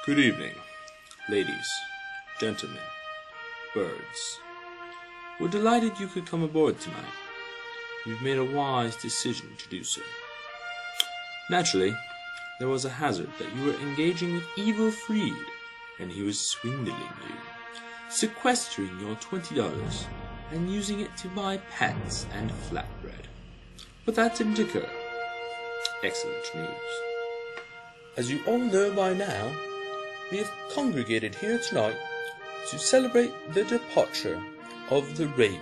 Good evening, ladies, gentlemen, birds. We're delighted you could come aboard tonight. You've made a wise decision to do so. Naturally, there was a hazard that you were engaging with Evil Freed, and he was swindling you, sequestering your $20 and using it to buy pets and flatbread. But that didn't occur. Excellent news. As you all know by now, we have congregated here tonight to celebrate the departure of the Raven.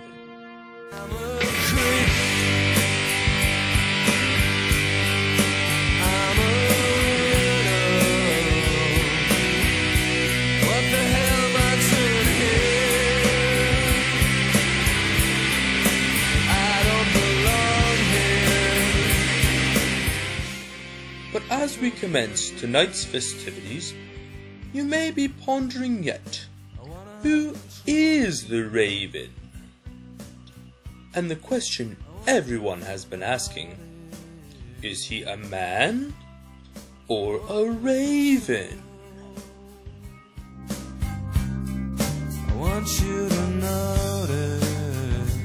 But as we commence tonight's festivities, you may be pondering yet, who is the Raven? And the question everyone has been asking, is he a man or a raven? I want you to notice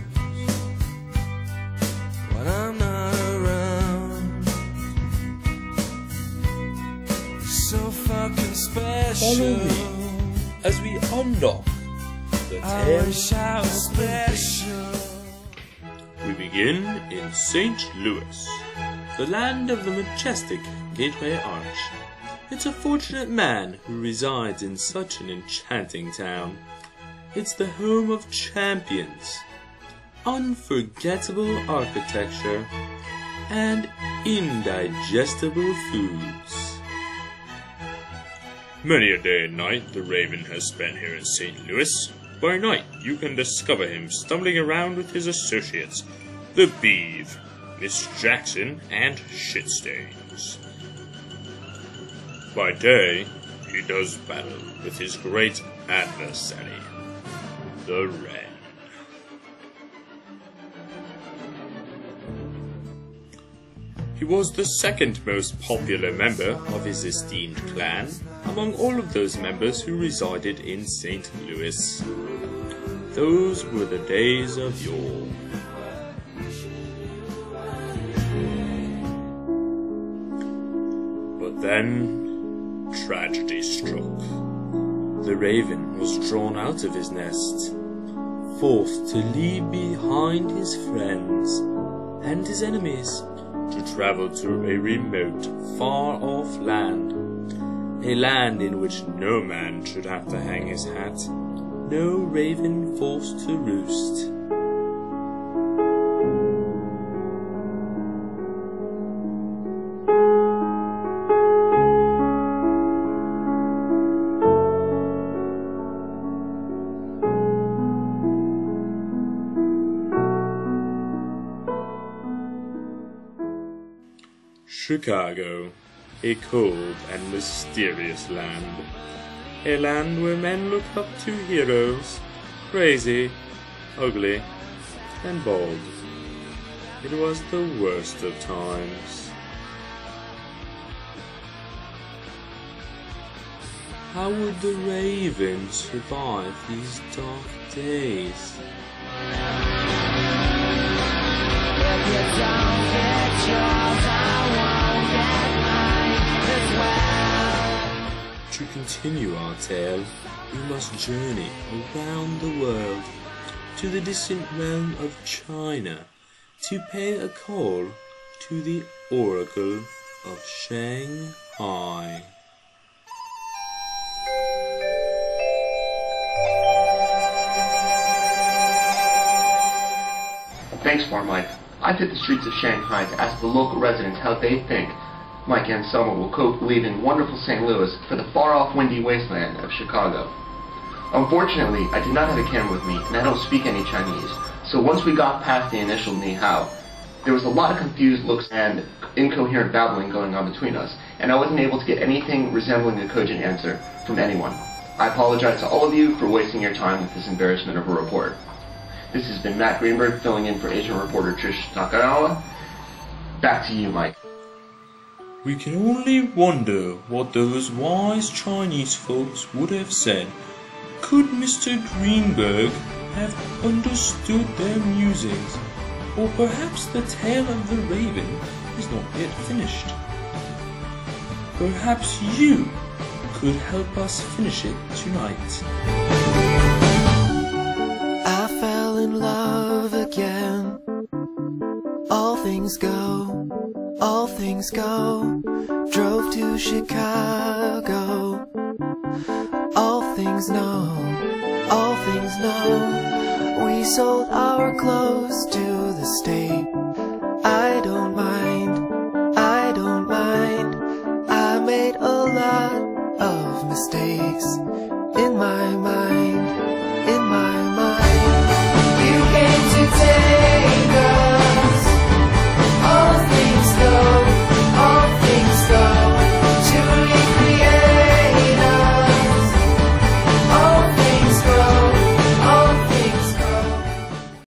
when I'm not around. You're so fucking special. Follow me as we unlock the tales. I was special. We begin in St. Louis, the land of the majestic Gateway Arch. It's a fortunate man who resides in such an enchanting town. It's the home of champions, unforgettable architecture, and indigestible foods. Many a day and night the Raven has spent here in St. Louis. By night you can discover him stumbling around with his associates, the Beeve, Miss Jackson, and Shitstains. By day, he does battle with his great adversary, the Wren. He was the second most popular member of his esteemed clan among all of those members who resided in St. Louis. Those were the days of yore. But then, tragedy struck. The Raven was drawn out of his nest, forced to leave behind his friends and his enemies to travel to a remote, far-off land. A land in which no man should have to hang his hat, no raven forced to roost. Chicago, a cold and mysterious land. A land where men look up to heroes, crazy, ugly, and bald. It was the worst of times. How would the Raven survive these dark days? If you don't get yours, I won't get mine as well. To continue our tale, we must journey around the world to the distant realm of China to pay a call to the Oracle of Shanghai. Thanks for Mike. I've hit the streets of Shanghai to ask the local residents how they think Mike Anselmo will cope leaving wonderful St. Louis for the far-off windy wasteland of Chicago. Unfortunately, I did not have a camera with me, and I don't speak any Chinese, so once we got past the initial ni hao, there was a lot of confused looks and incoherent babbling going on between us, and I wasn't able to get anything resembling a cogent answer from anyone. I apologize to all of you for wasting your time with this embarrassment of a report. This has been Matt Greenberg filling in for Asian reporter Trish Nakagawa. Back to you, Mike. We can only wonder what those wise Chinese folks would have said could Mr. Greenberg have understood their musings, or perhaps the tale of the raven is not yet finished. Perhaps you could help us finish it tonight. I fell in love again. All things go, all things go. Drove to Chicago. All things know, all things know. We sold our clothes to the state. I don't mind, I don't mind. I made a lot of mistakes.